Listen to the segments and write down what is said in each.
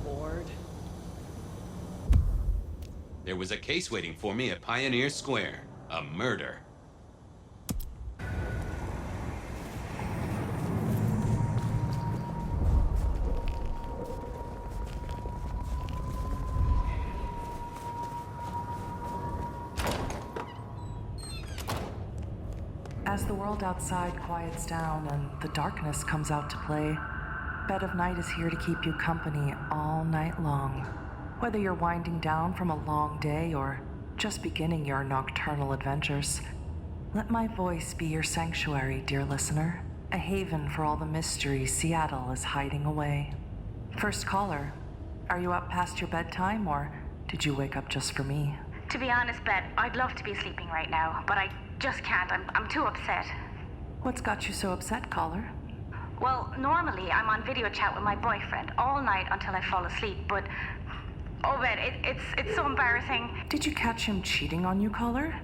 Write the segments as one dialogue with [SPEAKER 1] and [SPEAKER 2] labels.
[SPEAKER 1] bored?
[SPEAKER 2] There was a case waiting for me at Pioneer Square. A murder.
[SPEAKER 3] As the world outside quiets down and the darkness comes out to play, Bed of Night is here to keep you company all night long. Whether you're winding down from a long day or just beginning your nocturnal adventures, let my voice be your sanctuary, dear listener, a haven for all the mystery Seattle is hiding away. First caller, are you up past your bedtime or did you wake up just for me?
[SPEAKER 4] To be honest, Bet, I'd love to be sleeping right now, but I just can't. I'm too upset.
[SPEAKER 3] What's got you so upset, caller?
[SPEAKER 4] Well, normally I'm on video chat with my boyfriend all night until I fall asleep, but oh, Bet, it's so embarrassing.
[SPEAKER 3] Did you catch him cheating on you, caller?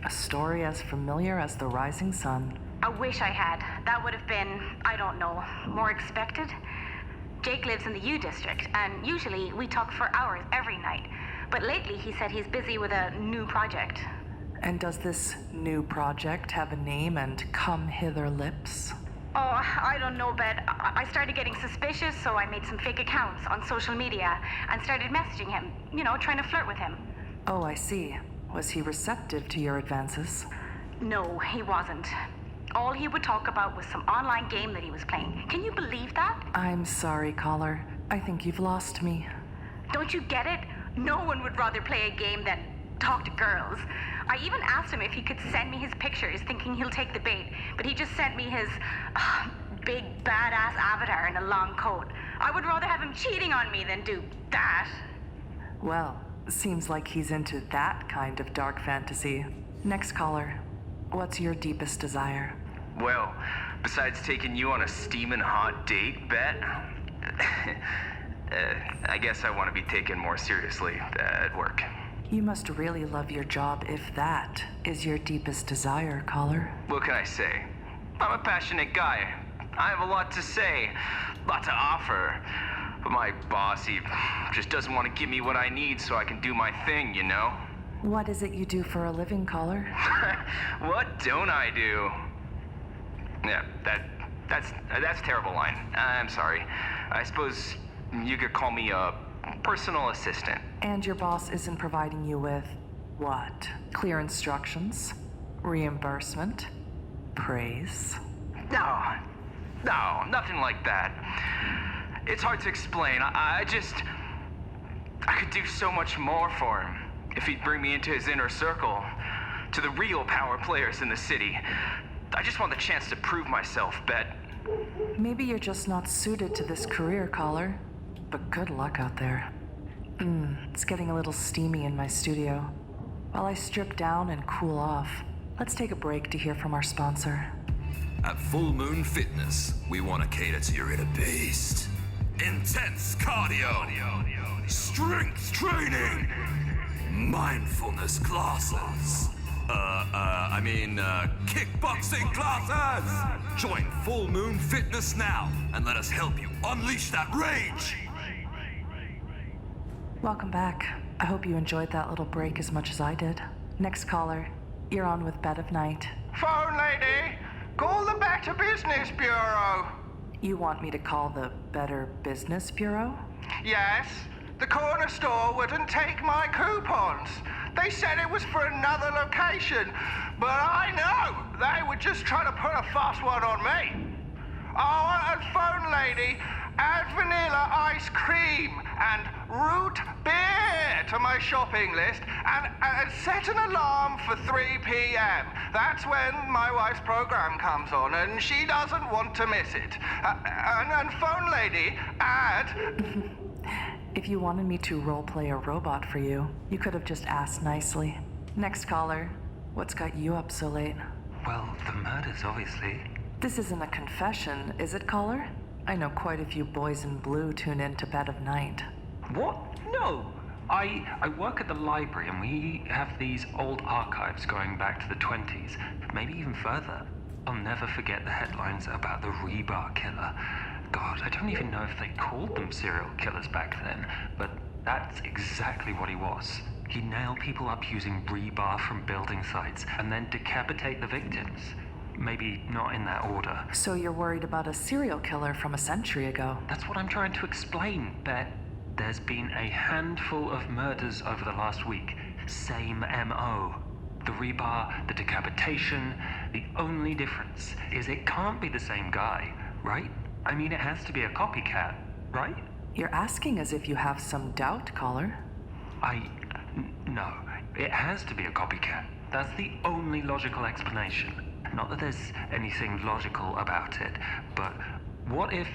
[SPEAKER 3] A story as familiar as the rising sun.
[SPEAKER 4] I wish I had. That would have been, I don't know, more expected. Jake lives in the U District, and usually we talk for hours every night. But lately he said he's busy with a new project.
[SPEAKER 3] And does this new project have a name and come hither lips?
[SPEAKER 4] Oh, I don't know, Bet. I started getting suspicious, so I made some fake accounts on social media and started messaging him, trying to flirt with him.
[SPEAKER 3] Oh, I see. Was he receptive to your advances?
[SPEAKER 4] No, he wasn't. All he would talk about was some online game that he was playing. Can you believe that?
[SPEAKER 3] I'm sorry, caller. I think you've lost me.
[SPEAKER 4] Don't you get it? No one would rather play a game than talk to girls. I even asked him if he could send me his pictures, thinking he'll take the bait, but he just sent me his big badass avatar in a long coat. I would rather have him cheating on me than do that.
[SPEAKER 3] Well, seems like he's into that kind of dark fantasy. Next caller, what's your deepest desire?
[SPEAKER 5] Well, besides taking you on a steaming hot date, Bet, I guess I want to be taken more seriously at work.
[SPEAKER 3] You must really love your job if that is your deepest desire, caller.
[SPEAKER 5] What can I say? I'm a passionate guy. I have a lot to say, a lot to offer. But my boss, he just doesn't want to give me what I need so I can do my thing,
[SPEAKER 3] What is it you do for a living, caller?
[SPEAKER 5] What don't I do? Yeah, that's a terrible line. I'm sorry. I suppose you could call me a personal assistant.
[SPEAKER 3] And your boss isn't providing you with what? Clear instructions? Reimbursement? Praise?
[SPEAKER 5] No, nothing like that. It's hard to explain. I could do so much more for him if he'd bring me into his inner circle, to the real power players in the city. I just want the chance to prove myself, Bet.
[SPEAKER 3] Maybe you're just not suited to this career, caller. But good luck out there. It's getting a little steamy in my studio. While I strip down and cool off, let's take a break to hear from our sponsor.
[SPEAKER 6] At Full Moon Fitness, we want to cater to your inner beast. Intense cardio, strength training, mindfulness classes. Kickboxing classes! Join Full Moon Fitness now and let us help you unleash that rage!
[SPEAKER 3] Welcome back. I hope you enjoyed that little break as much as I did. Next caller, you're on with Bed of Night.
[SPEAKER 7] Phone lady, call the Better Business Bureau.
[SPEAKER 3] You want me to call the Better Business Bureau?
[SPEAKER 7] Yes, the corner store wouldn't take my coupons. They said it was for another location, but I know they were just trying to put a fast one on me. Oh, and phone lady, add vanilla ice cream and root beer to my shopping list and set an alarm for 3 p.m. That's when my wife's program comes on and she doesn't want to miss it. And phone lady, add...
[SPEAKER 3] If you wanted me to roleplay a robot for you, you could have just asked nicely. Next caller, what's got you up so late?
[SPEAKER 8] Well, the murders, obviously.
[SPEAKER 3] This isn't a confession, is it, caller? I know quite a few boys in blue tune in to Bed of Night.
[SPEAKER 8] What? No. I work at the library and we have these old archives going back to the 20s, maybe even further. I'll never forget the headlines about the rebar killer. God, God, I don't even know if they called them serial killers back then, but that's exactly what he was. He'd nail people up using rebar from building sites and then decapitate the victims. Maybe not in that order.
[SPEAKER 3] So you're worried about a serial killer from a century ago?
[SPEAKER 8] That's what I'm trying to explain, Beth. There's been a handful of murders over the last week. Same MO. The rebar, the decapitation. The only difference is it can't be the same guy, right? I mean, it has to be a copycat, right?
[SPEAKER 3] You're asking as if you have some doubt, caller.
[SPEAKER 8] No. It has to be a copycat. That's the only logical explanation. Not that there's anything logical about it, but what if...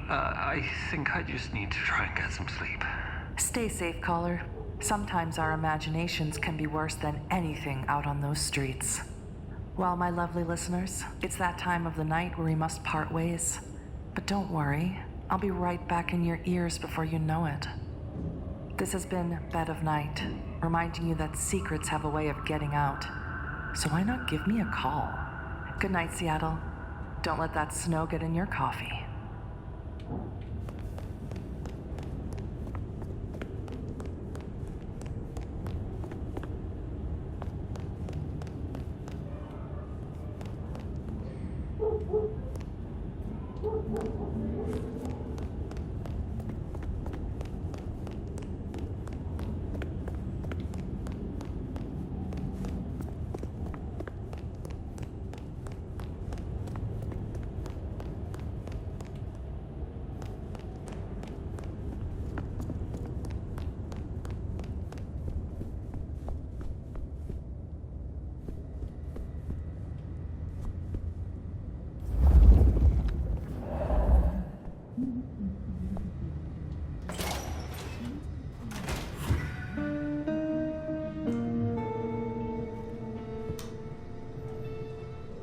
[SPEAKER 8] I think I just need to try and get some sleep.
[SPEAKER 3] Stay safe, caller. Sometimes our imaginations can be worse than anything out on those streets. Well, my lovely listeners, it's that time of the night where we must part ways. But don't worry, I'll be right back in your ears before you know it. This has been Bed of Night, reminding you that secrets have a way of getting out. So why not give me a call? Good night, Seattle. Don't let that snow get in your coffee.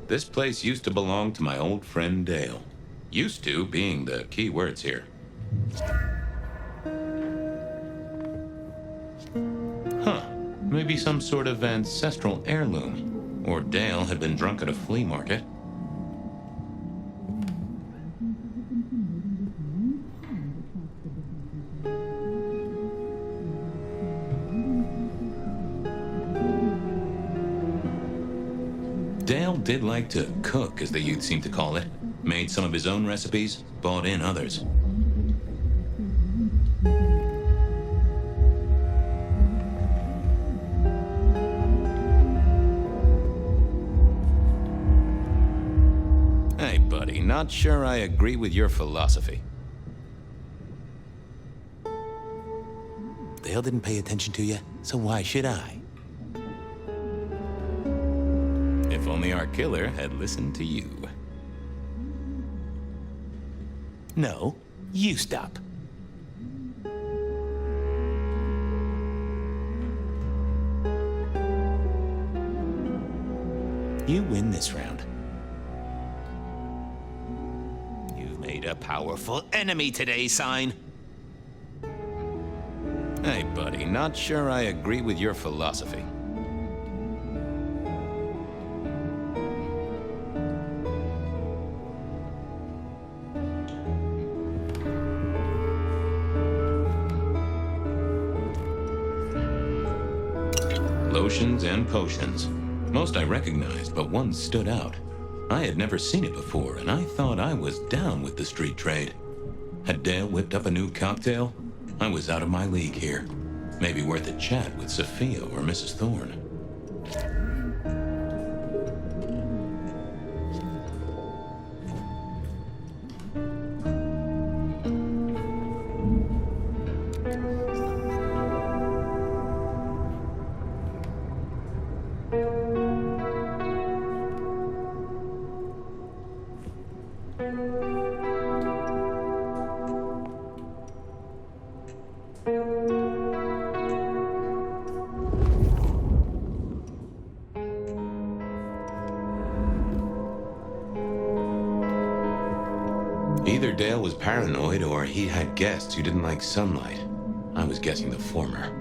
[SPEAKER 2] This place used to belong to my old friend Dale. Used to being the key words here. Huh. Maybe some sort of ancestral heirloom. Or Dale had been drunk at a flea market. Dale did like to cook, as the youth seem to call it. Made some of his own recipes, bought in others. Hey, buddy, not sure I agree with your philosophy. Dale didn't pay attention to you, so why should I? If only our killer had listened to you. No, you stop. You win this round. You've made a powerful enemy today, Sign. Hey, buddy, not sure I agree with your philosophy. Lotions and potions. Most I recognized, but one stood out. I had never seen it before, and I thought I was down with the street trade. Had Dale whipped up a new cocktail? I was out of my league here. Maybe worth a chat with Sophia or Mrs. Thorne. Either Dale was paranoid or he had guests who didn't like sunlight. I was guessing the former.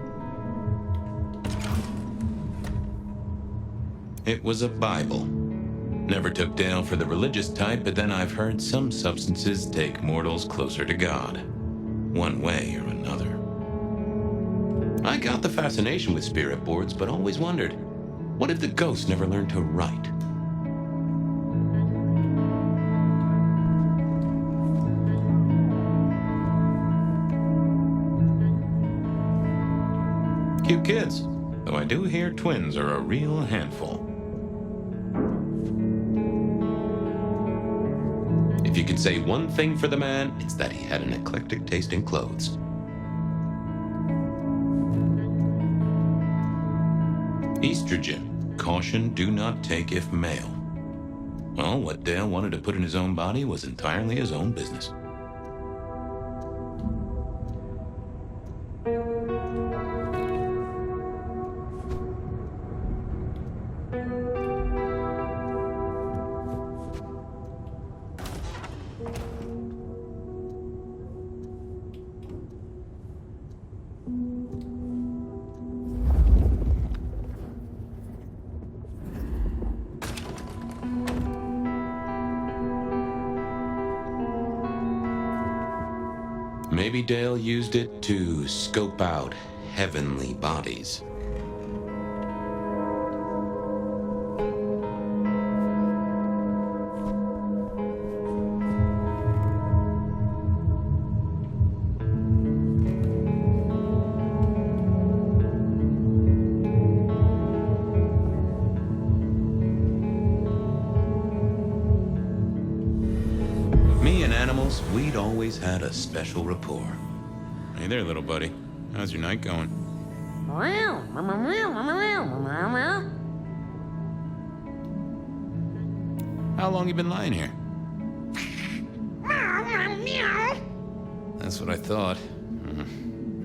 [SPEAKER 2] It was a Bible. Never took Dale for the religious type, but then I've heard some substances take mortals closer to God, one way or another. I got the fascination with spirit boards, but always wondered, what if the ghosts never learned to write? Cute kids, though I do hear twins are a real handful. If you could say one thing for the man, it's that he had an eclectic taste in clothes. Estrogen. Caution, do not take if male. Well, what Dale wanted to put in his own body was entirely his own business. Maybe Dale used it to scope out heavenly bodies. Me and animals, we'd always had a special rapport. Hey there, little buddy. How's your night going? How long you been lying here? That's what I thought.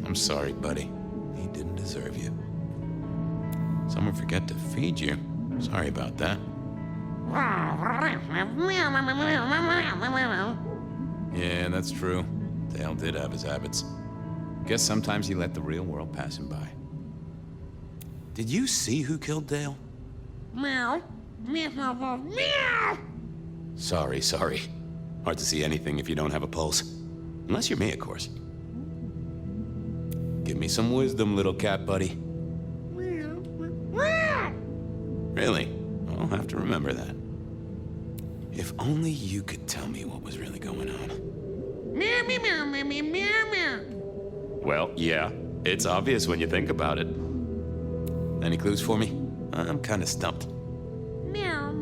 [SPEAKER 2] I'm sorry, buddy. He didn't deserve you. Someone forgot to feed you. Sorry about that. Yeah, that's true. Dale did have his habits. Guess sometimes he let the real world pass him by. Did you see who killed Dale?
[SPEAKER 1] Meow. Meow.
[SPEAKER 2] Sorry. Hard to see anything if you don't have a pulse. Unless you're me, of course. Give me some wisdom, little cat buddy. Really? I'll have to remember that. If only you could tell me what was really going on.
[SPEAKER 1] Meow.
[SPEAKER 2] Well, yeah. It's obvious when you think about it. Any clues for me? I'm kind of stumped.
[SPEAKER 1] Meow.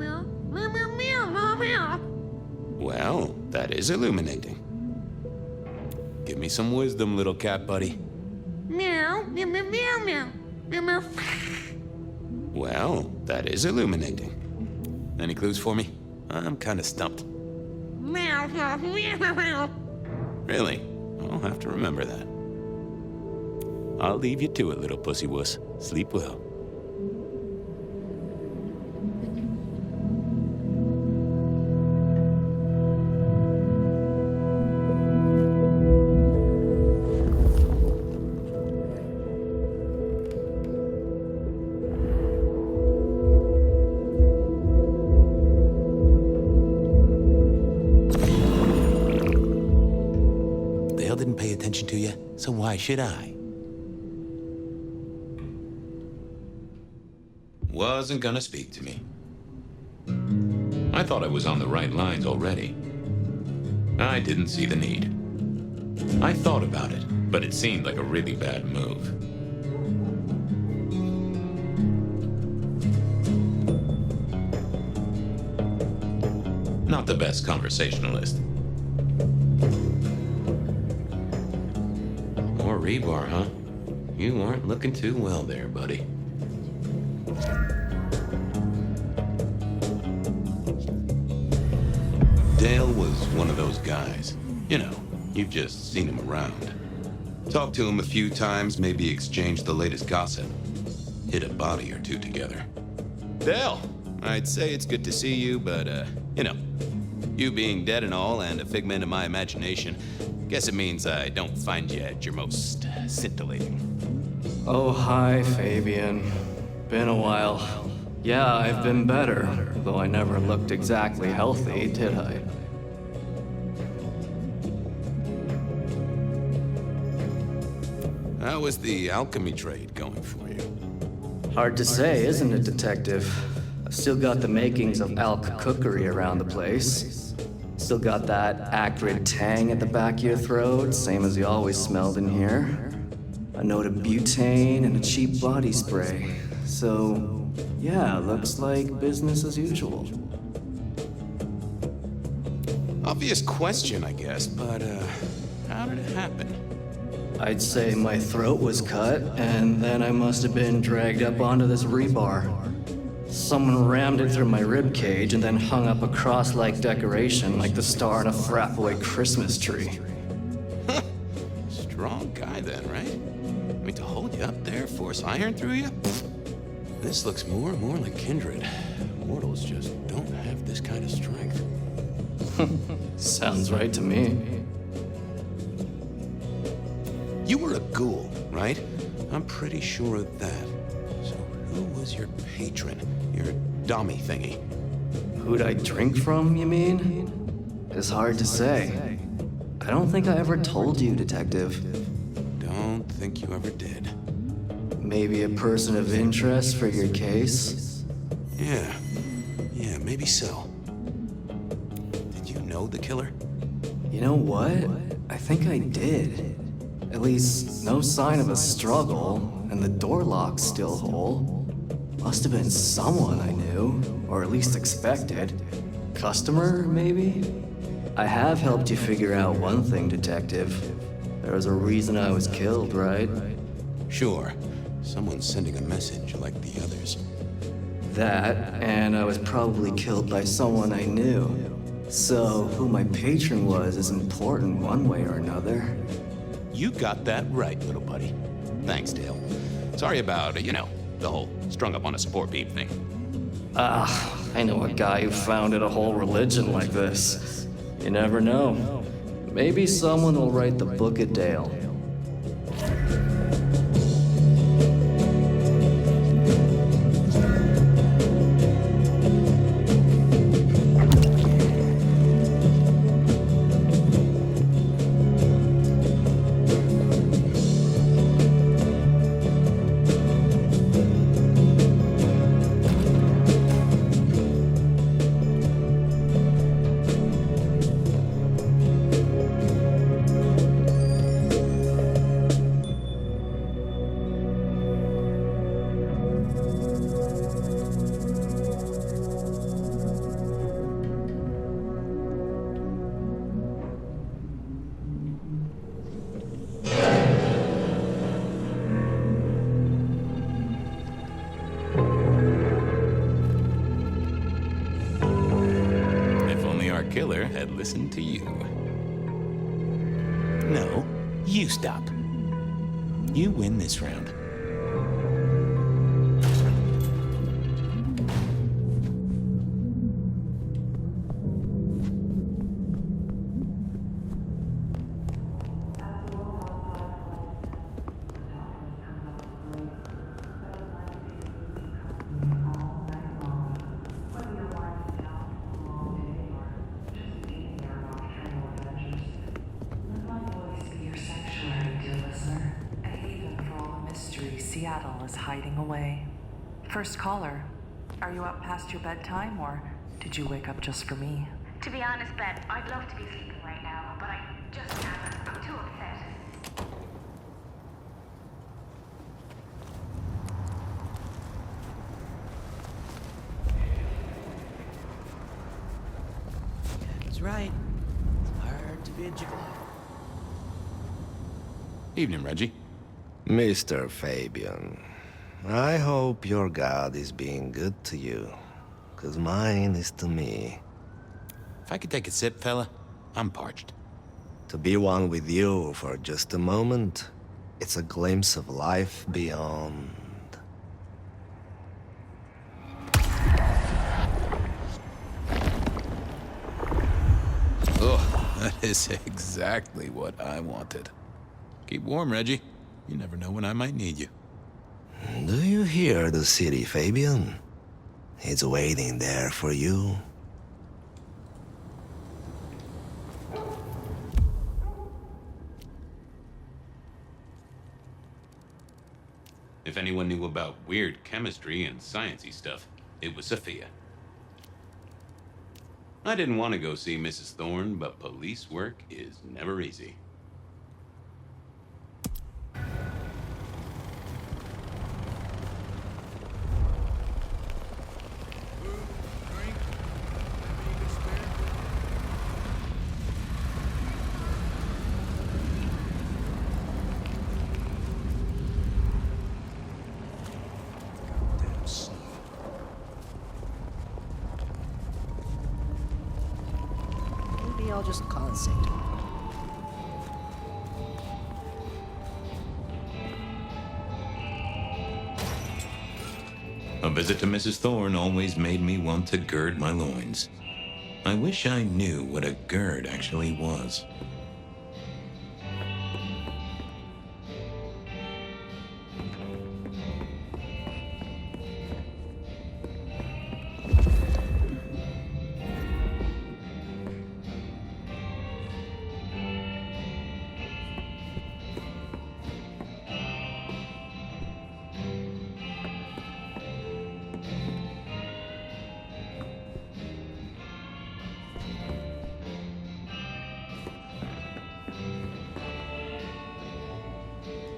[SPEAKER 2] Well, that is illuminating. Give me some wisdom, little cat buddy.
[SPEAKER 1] Meow.
[SPEAKER 2] Well, that is illuminating. Any clues for me? I'm kind of stumped.
[SPEAKER 1] Meow.
[SPEAKER 2] Really? I'll have to remember that. I'll leave you to it, little pussy wuss. Sleep well. Dale didn't pay attention to you, so why should I? Wasn't gonna speak to me. I thought I was on the right lines already. I didn't see the need. I thought about it, but it seemed like a really bad move. Not the best conversationalist. More rebar, huh? You aren't looking too well there, buddy. Dale was one of those guys. You know, you've just seen him around. Talked to him a few times, maybe exchanged the latest gossip. Hit a body or two together. Dale, I'd say it's good to see you, but, you know, you being dead and all and a figment of my imagination, guess it means I don't find you at your most scintillating.
[SPEAKER 9] Oh, hi, Fabian. Been a while. Yeah, I've been better. though I never looked exactly healthy, did I?
[SPEAKER 2] How is the alchemy trade going for you?
[SPEAKER 9] Hard to say, isn't it, Detective? I've still got the makings of alch cookery around the place. Still got that acrid tang at the back of your throat, same as you always smelled in here. A note of butane and a cheap body spray. So, yeah, looks like business as usual.
[SPEAKER 2] Obvious question, I guess, but, how did it happen?
[SPEAKER 9] I'd say my throat was cut, and then I must have been dragged up onto this rebar. Someone rammed it through my rib cage and then hung up a cross-like decoration like the star on a frat boy Christmas tree.
[SPEAKER 2] Strong guy then, right? I mean, to hold you up there, force iron through you? This looks more and more like kindred. Mortals just don't have this kind of strength.
[SPEAKER 9] Sounds right to me.
[SPEAKER 2] You were a ghoul, right? I'm pretty sure of that. So who was your patron? Your dummy thingy?
[SPEAKER 9] Who'd I drink from, you mean? It's hard to say. I don't think I ever told you, Detective.
[SPEAKER 2] Don't think you ever did.
[SPEAKER 9] Maybe a person of interest for your case?
[SPEAKER 2] Yeah, maybe so. Did you know the killer?
[SPEAKER 9] You know what? I think I did. At least, no sign of a struggle, and the door lock's still whole. Must have been someone I knew, or at least expected. Customer, maybe? I have helped you figure out one thing, Detective. There was a reason I was killed, right?
[SPEAKER 2] Sure. Someone's sending a message like the others.
[SPEAKER 9] That, and I was probably killed by someone I knew. So, who my patron was is important one way or another.
[SPEAKER 2] You got that right, little buddy. Thanks, Dale. Sorry about, the whole strung up on a support beam thing.
[SPEAKER 9] I know a guy who founded a whole religion like this. You never know. Maybe someone will write the Book of Dale.
[SPEAKER 2] Killer had listened to you. No, you stop. You win this round.
[SPEAKER 3] Seattle is hiding away. First caller, are you up past your bedtime, or did you wake up just for me?
[SPEAKER 4] To be honest, Ben, I'd love to be sleeping right now, but I just can't. I'm too upset.
[SPEAKER 10] That's right. It's hard to be a gigolo.
[SPEAKER 2] Evening, Reggie.
[SPEAKER 11] Mr. Fabian, I hope your God is being good to you, 'cause mine is to me.
[SPEAKER 2] If I could take a sip, fella, I'm parched.
[SPEAKER 11] To be one with you for just a moment, it's a glimpse of life beyond.
[SPEAKER 2] Oh, that is exactly what I wanted. Keep warm, Reggie. You never know when I might need you.
[SPEAKER 11] Do you hear the city, Fabian? He's waiting there for you.
[SPEAKER 2] If anyone knew about weird chemistry and sciencey stuff, it was Sophia. I didn't want to go see Mrs. Thorne, but police work is never easy.
[SPEAKER 10] Maybe I'll just call it Satan.
[SPEAKER 2] A visit to Mrs. Thorne always made me want to gird my loins. I wish I knew what a gird actually was.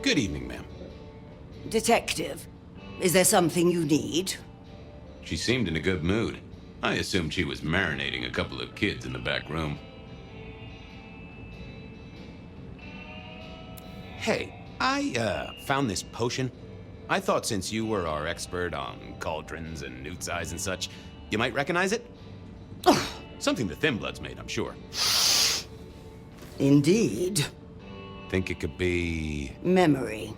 [SPEAKER 2] Good evening, ma'am.
[SPEAKER 12] Detective, is there something you need?
[SPEAKER 2] She seemed in a good mood. I assumed she was marinating a couple of kids in the back room.
[SPEAKER 13] Hey, I found this potion. I thought since you were our expert on cauldrons and newt's eyes and such, you might recognize it? Something the Thin Bloods made, I'm sure.
[SPEAKER 12] Indeed.
[SPEAKER 13] Think it could be...
[SPEAKER 12] Memory.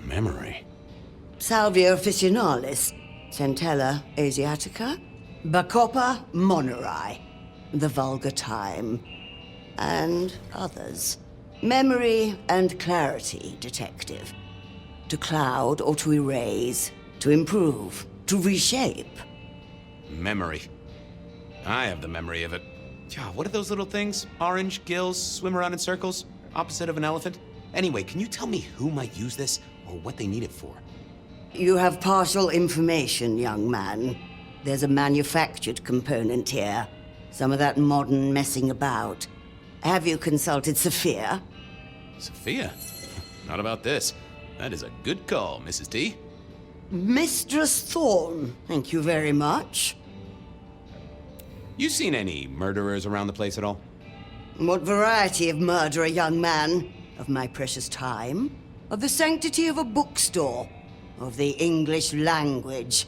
[SPEAKER 13] memory.
[SPEAKER 12] Salvia officinalis, Centella asiatica, Bacopa moneri, the vulgar time, and others. Memory and clarity, detective. To cloud or to erase, to improve, to reshape.
[SPEAKER 13] Memory. I have the memory of it. Yeah, what are those little things? Orange gills, swim around in circles, opposite of an elephant? Anyway, can you tell me who might use this, or what they need it for?
[SPEAKER 12] You have partial information, young man. There's a manufactured component here. Some of that modern messing about. Have you consulted Sophia?
[SPEAKER 13] Sophia? Not about this. That is a good call, Mrs. T.
[SPEAKER 12] Mistress Thorne, thank you very much.
[SPEAKER 13] You seen any murderers around the place at all?
[SPEAKER 12] What variety of murderer, young man? Of my precious time? Of the sanctity of a bookstore? Of the English language?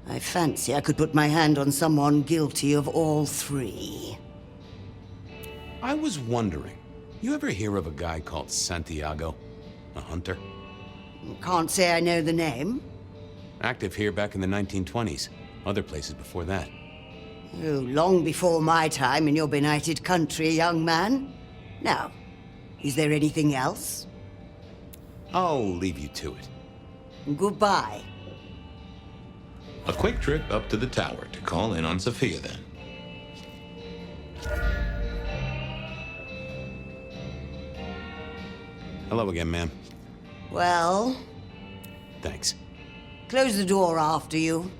[SPEAKER 12] I fancy I could put my hand on someone guilty of all three.
[SPEAKER 13] I was wondering, you ever hear of a guy called Santiago? A hunter?
[SPEAKER 12] Can't say I know the name.
[SPEAKER 13] Active here back in the 1920s. Other places before that.
[SPEAKER 12] Oh, long before my time in your benighted country, young man. Now, is there anything else?
[SPEAKER 13] I'll leave you to it.
[SPEAKER 12] Goodbye.
[SPEAKER 2] A quick trip up to the tower to call in on Sophia then.
[SPEAKER 13] Hello again, ma'am.
[SPEAKER 12] Well,
[SPEAKER 13] Thanks.
[SPEAKER 12] close the door after you.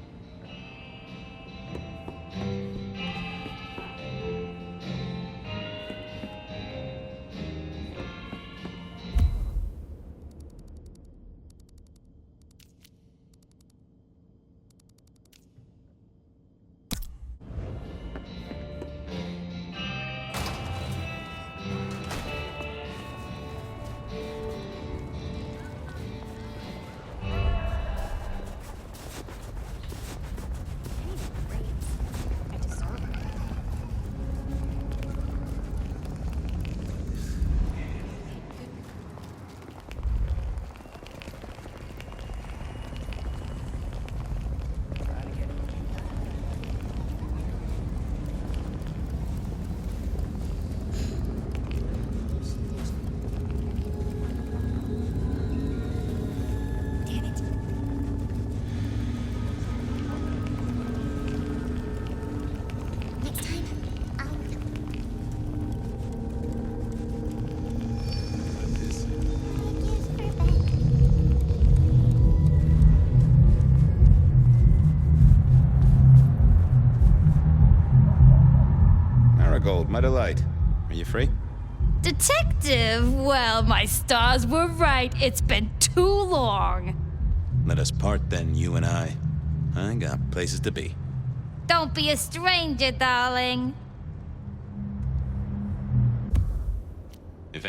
[SPEAKER 13] Marigold, my delight. Are you free?
[SPEAKER 14] Detective, well, my stars were right. It's been too long.
[SPEAKER 2] Let us part then, you and I. I got places to be.
[SPEAKER 14] Don't be a stranger, darling.
[SPEAKER 2] If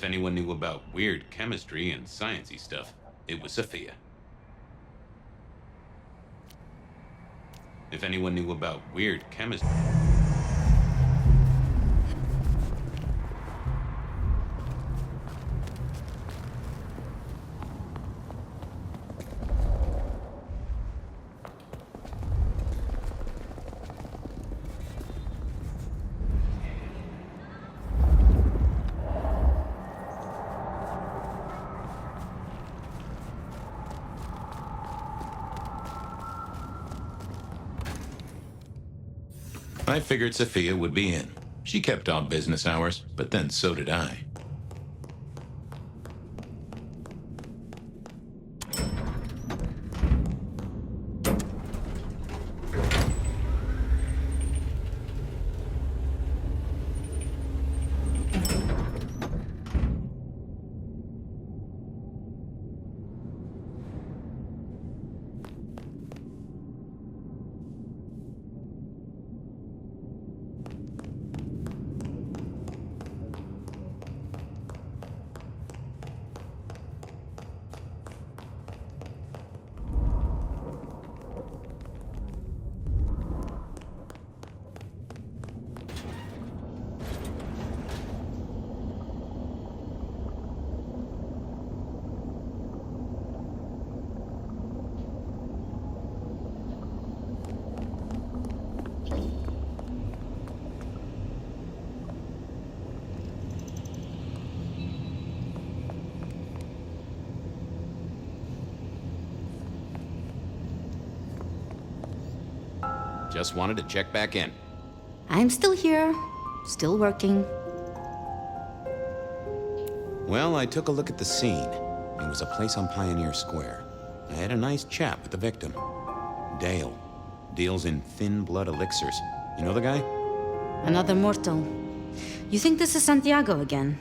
[SPEAKER 2] anyone knew about weird chemistry and sciencey stuff, it was Sophia. If anyone knew about weird chemistry... I figured Sophia would be in. She kept odd business hours, but then so did I.
[SPEAKER 13] Just wanted to check back in.
[SPEAKER 14] I'm still here, still working.
[SPEAKER 13] Well, I took a look at the scene. It was a place on Pioneer Square. I had a nice chat with the victim. Dale. Deals in thin blood elixirs. You know the guy?
[SPEAKER 14] Another mortal. You think this is Santiago again?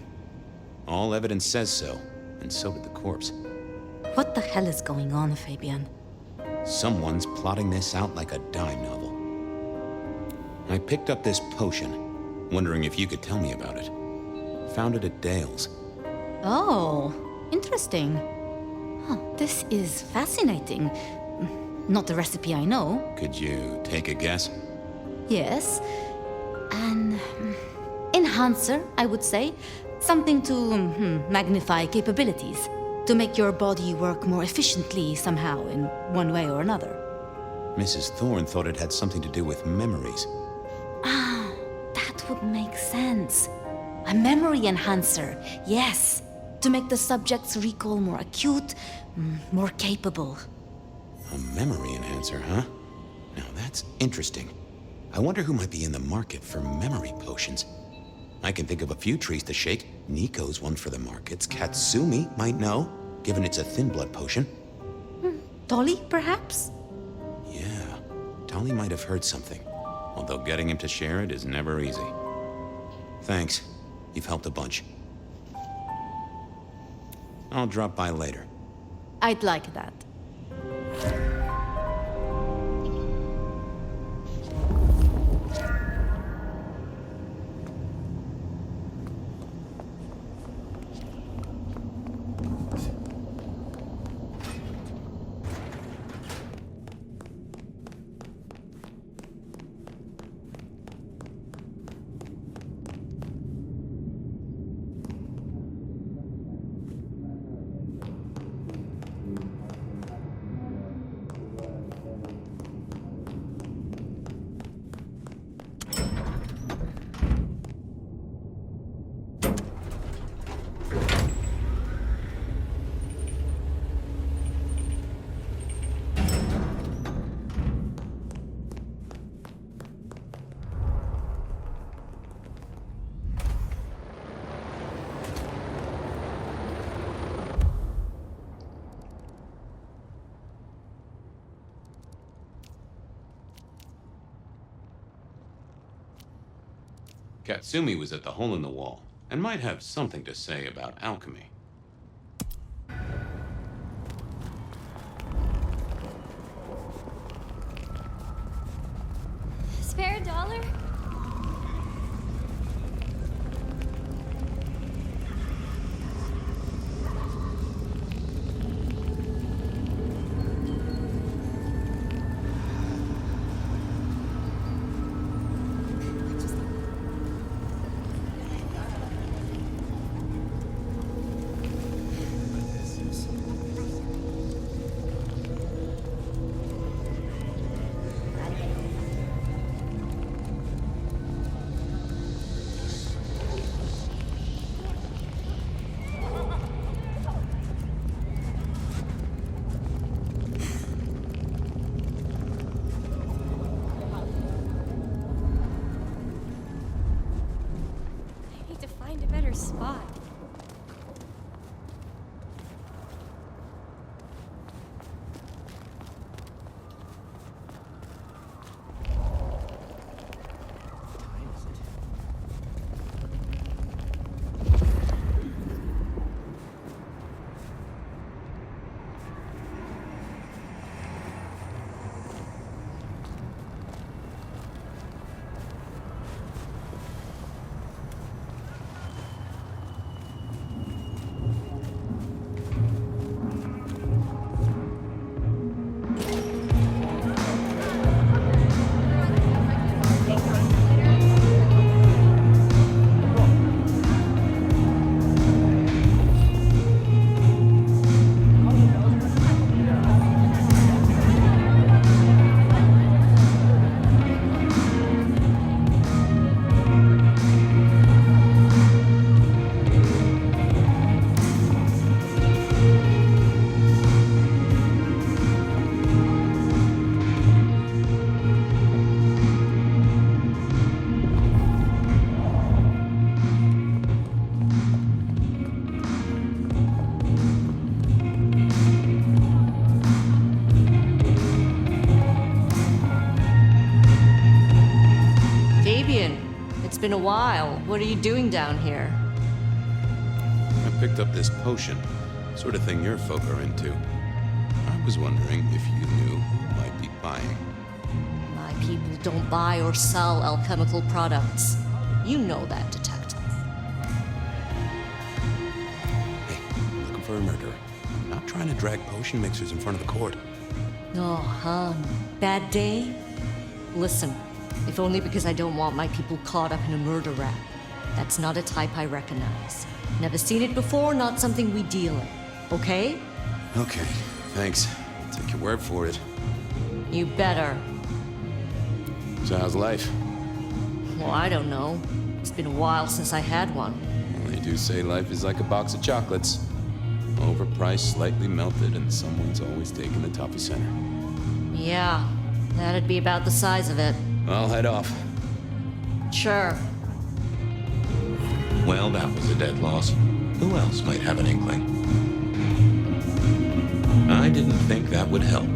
[SPEAKER 13] All evidence says so, and so did the corpse.
[SPEAKER 14] What the hell is going on, Fabian?
[SPEAKER 13] Someone's plotting this out like a dime novel. I picked up this potion, wondering if you could tell me about it. Found it at Dale's.
[SPEAKER 14] Oh, interesting. Huh, this is fascinating. Not the recipe I know.
[SPEAKER 13] Could you take a guess?
[SPEAKER 14] Yes. An enhancer, I would say. Something to magnify capabilities. To make your body work more efficiently somehow, in one way or another.
[SPEAKER 13] Mrs. Thorne thought it had something to do with memories.
[SPEAKER 14] Ah, that would make sense. A memory enhancer, yes. To make the subject's recall more acute, more capable.
[SPEAKER 13] A memory enhancer, huh? Now that's interesting. I wonder who might be in the market for memory potions. I can think of a few trees to shake. Nico's one for the markets. Katsumi might know, given it's a thin blood potion.
[SPEAKER 14] Dolly, perhaps?
[SPEAKER 13] Yeah, Dolly might have heard something. Although getting him to share it is never easy. Thanks. You've helped a bunch. I'll drop by later.
[SPEAKER 14] I'd like that.
[SPEAKER 2] Katsumi was at the hole in the wall, and might have something to say about alchemy.
[SPEAKER 15] Spare a dollar? Find a better spot.
[SPEAKER 16] It's been a while. What are you doing down here?
[SPEAKER 2] I picked up this potion. Sort of thing your folk are into. I was wondering if you knew who might be buying.
[SPEAKER 16] My people don't buy or sell alchemical products. You know that, detective.
[SPEAKER 2] Hey, looking for a murderer. Not trying to drag potion mixers in front of the court.
[SPEAKER 16] Oh, hon. Bad day? Listen, if only because I don't want my people caught up in a murder rap. That's not a type I recognize. Never seen it before, not something we deal in. Okay?
[SPEAKER 2] Okay, thanks. Take your word for it.
[SPEAKER 16] You better.
[SPEAKER 2] So how's life?
[SPEAKER 16] Well, I don't know. It's been a while since I had one.
[SPEAKER 2] Well, they do say life is like a box of chocolates. Overpriced, slightly melted, and someone's always taking the toffee center.
[SPEAKER 16] Yeah, that'd be about the size of it.
[SPEAKER 2] I'll head off.
[SPEAKER 16] Sure.
[SPEAKER 2] Well, that was a dead loss. Who else might have an inkling? I didn't think that would help.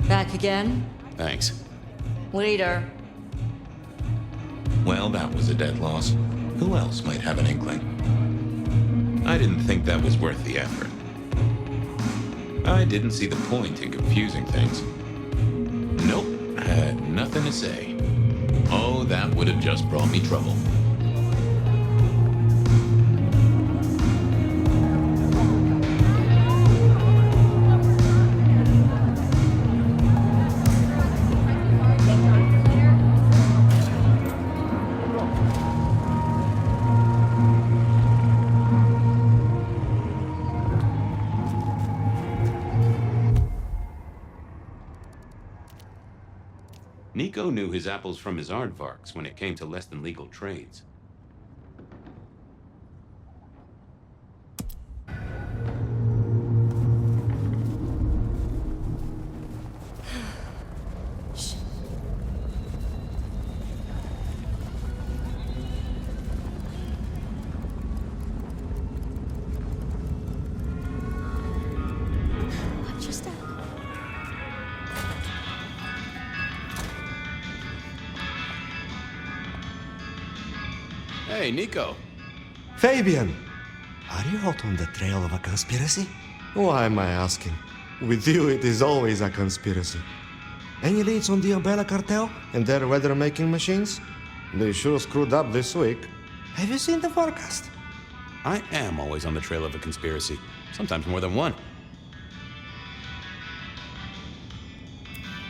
[SPEAKER 16] Back again?
[SPEAKER 2] Thanks.
[SPEAKER 16] Later.
[SPEAKER 2] Well, that was a dead loss. Who else might have an inkling? I didn't think that was worth the effort. I didn't see the point in confusing things. Nope, had nothing to say. Oh, that would have just brought me trouble. Nico knew his apples from his aardvarks when it came to less than legal trades.
[SPEAKER 13] Hey, Nico.
[SPEAKER 11] Fabian! Are you out on the trail of a conspiracy? Why am I asking? With you, it is always a conspiracy. Any leads on the Umbrella Cartel and their weather-making machines? They sure screwed up this week. Have you seen the forecast?
[SPEAKER 13] I am always on the trail of a conspiracy. Sometimes more than one.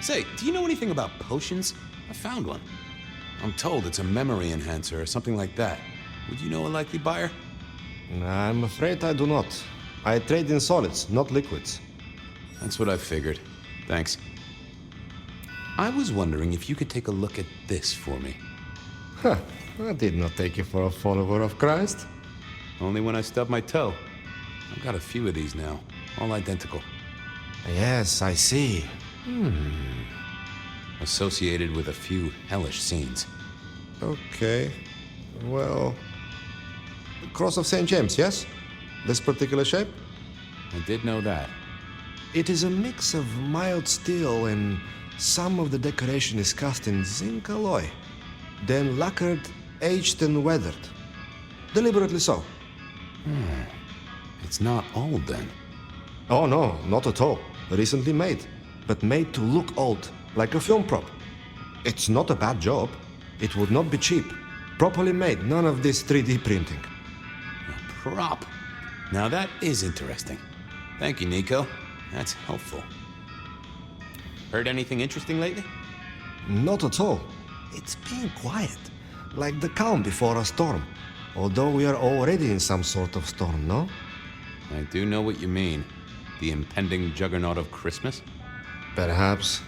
[SPEAKER 13] Say, do you know anything about potions? I found one. I'm told it's a memory enhancer or something like that. Would you know a likely buyer?
[SPEAKER 11] I'm afraid I do not. I trade in solids, not liquids.
[SPEAKER 13] That's what I figured. Thanks. I was wondering if you could take a look at this for me.
[SPEAKER 11] Huh. I did not take you for a follower of Christ.
[SPEAKER 13] Only when I stubbed my toe. I've got a few of these now, all identical.
[SPEAKER 11] Yes, I see.
[SPEAKER 13] Associated with a few hellish scenes.
[SPEAKER 11] Okay. Well... Cross of St. James, yes? This particular shape?
[SPEAKER 13] I did know that.
[SPEAKER 11] It is a mix of mild steel and some of the decoration is cast in zinc alloy. Then lacquered, aged and weathered. Deliberately so.
[SPEAKER 13] It's not old then.
[SPEAKER 11] Oh no, not at all. Recently made. But made to look old, like a film prop. It's not a bad job. It would not be cheap. Properly made, none of this 3D printing.
[SPEAKER 13] A prop? Now that is interesting. Thank you, Nico. That's helpful. Heard anything interesting lately?
[SPEAKER 11] Not at all. It's been quiet. Like the calm before a storm. Although we are already in some sort of storm, no?
[SPEAKER 13] I do know what you mean. The impending juggernaut of Christmas?
[SPEAKER 11] Perhaps.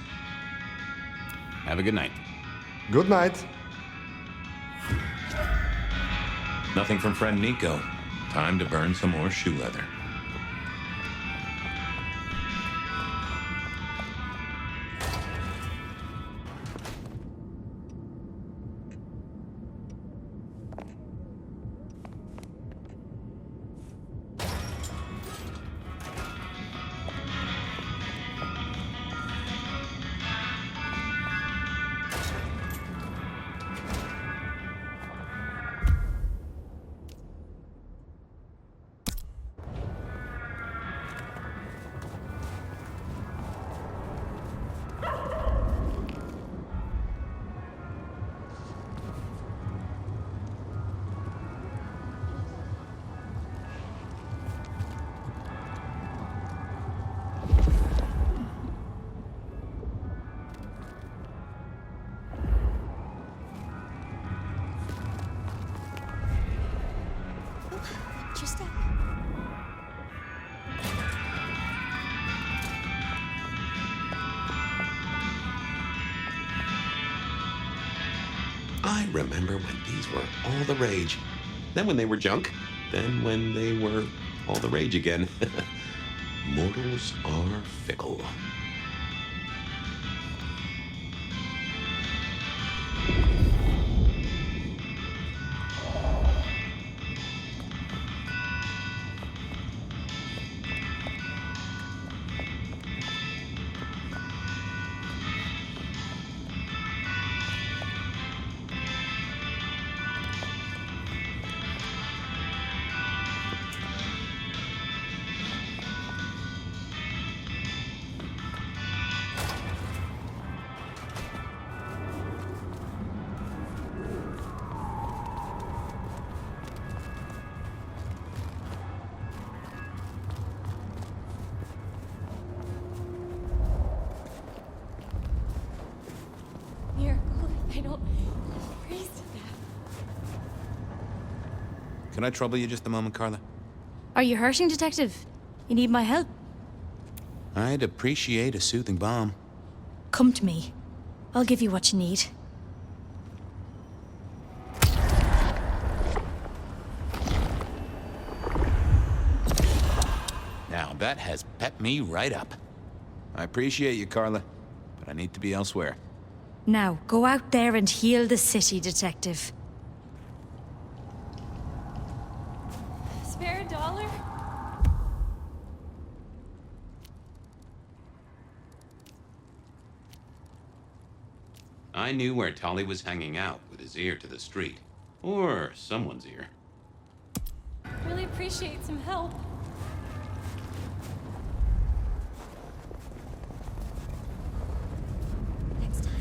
[SPEAKER 13] Have a good night.
[SPEAKER 11] Good night.
[SPEAKER 2] Nothing from friend Nico. Time to burn some more shoe leather.
[SPEAKER 13] I remember when these were all the rage. Then when they were junk. Then when they were all the rage again. Mortals are fickle.
[SPEAKER 15] I don't freeze to death.
[SPEAKER 13] Can I trouble you just a moment, Carla?
[SPEAKER 15] Are you hurting, Detective? You need my help?
[SPEAKER 13] I'd appreciate a soothing balm.
[SPEAKER 15] Come to me. I'll give you what you need.
[SPEAKER 13] Now that has pepped me right up. I appreciate you, Carla, but I need to be elsewhere.
[SPEAKER 15] Now, go out there and heal the city, Detective. Spare $1?
[SPEAKER 2] I knew where Tolly was hanging out with his ear to the street. Or someone's ear.
[SPEAKER 17] Really appreciate some help.
[SPEAKER 14] Next time.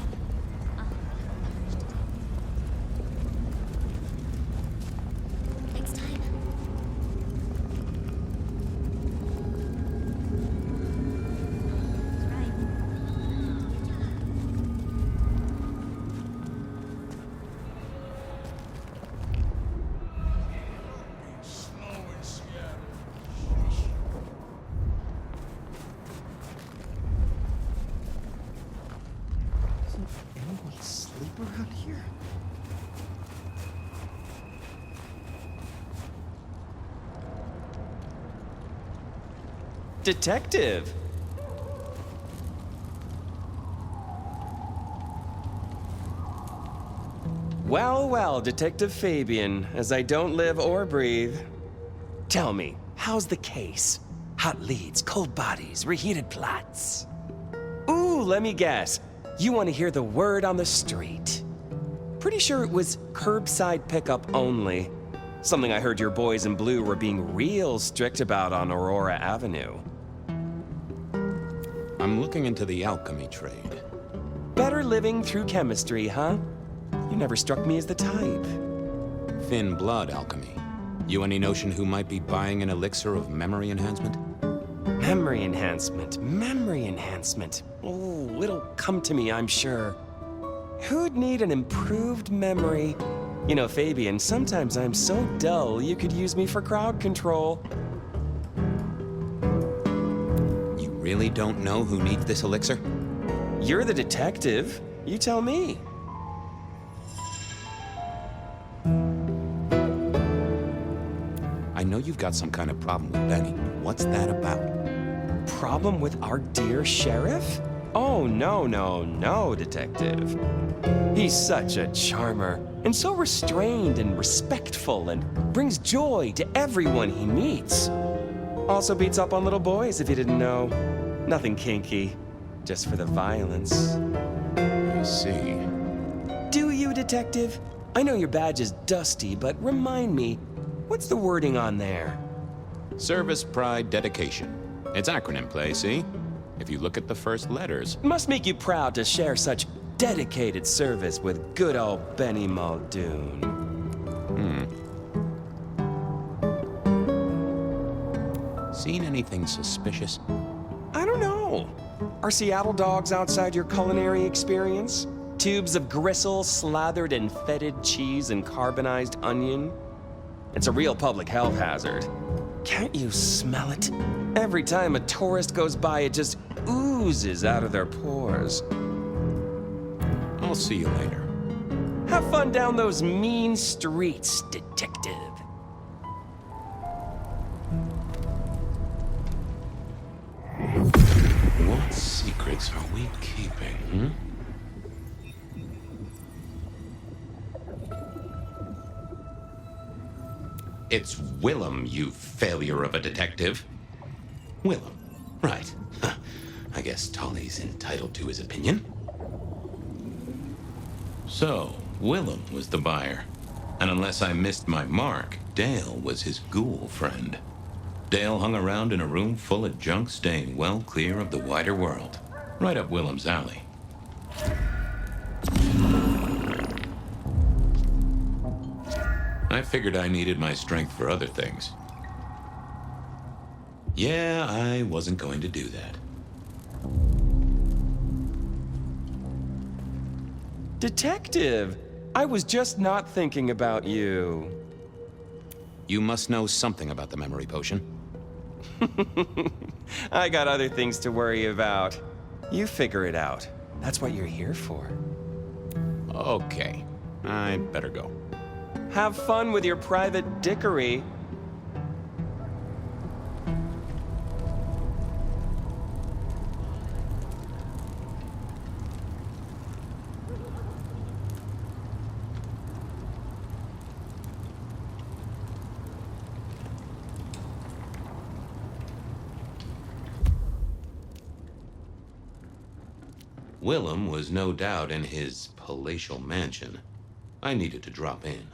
[SPEAKER 14] Next time.
[SPEAKER 11] Anyone sleep around here?
[SPEAKER 18] Detective! Well, well, Detective Fabian, as I don't live or breathe. Tell me, how's the case? Hot leads, cold bodies, reheated plots. Ooh, let me guess. You want to hear the word on the street. Pretty sure it was curbside pickup only. Something I heard your boys in blue were being real strict about on Aurora Avenue.
[SPEAKER 2] I'm looking into the alchemy trade.
[SPEAKER 18] Better living through chemistry, huh? You never struck me as the type.
[SPEAKER 2] Thin blood alchemy. You any notion who might be buying an elixir of memory enhancement?
[SPEAKER 18] Memory enhancement, memory enhancement. Oh, it'll come to me, I'm sure. Who'd need an improved memory? You know, Fabian, sometimes I'm so dull you could use me for crowd control.
[SPEAKER 2] You really don't know who needs this elixir?
[SPEAKER 18] You're the detective. You tell me.
[SPEAKER 2] I know you've got some kind of problem with Benny. What's that about?
[SPEAKER 18] Problem with our dear sheriff? Oh, no, Detective. He's such a charmer, and so restrained and respectful, and brings joy to everyone he meets. Also beats up on little boys, if you didn't know. Nothing kinky, just for the violence.
[SPEAKER 2] I see.
[SPEAKER 18] Do you, Detective? I know your badge is dusty, but remind me, what's the wording on there?
[SPEAKER 2] Service, pride, dedication. It's acronym play, see? If you look at the first letters.
[SPEAKER 18] Must make you proud to share such dedicated service with good old Benny Muldoon.
[SPEAKER 2] Seen anything suspicious?
[SPEAKER 18] I don't know. Are Seattle dogs outside your culinary experience? Tubes of gristle slathered in fetid cheese and carbonized onion? It's a real public health hazard. Can't you smell it? Every time a tourist goes by, it just oozes out of their pores.
[SPEAKER 2] I'll see you later.
[SPEAKER 18] Have fun down those mean streets, Detective.
[SPEAKER 2] What secrets are we keeping, It's Willem, you failure of a detective. Willem, right. I guess Tolly's entitled to his opinion. So, Willem was the buyer. And unless I missed my mark, Dale was his ghoul friend. Dale hung around in a room full of junk staying well clear of the wider world. Right up Willem's alley. I figured I needed my strength for other things. Yeah, I wasn't going to do that.
[SPEAKER 18] Detective, I was just not thinking about you.
[SPEAKER 2] You must know something about the memory potion.
[SPEAKER 18] I got other things to worry about. You figure it out. That's what you're here for.
[SPEAKER 2] Okay, I better go.
[SPEAKER 18] Have fun with your private dickery.
[SPEAKER 2] Willem was no doubt in his palatial mansion. I needed to drop in.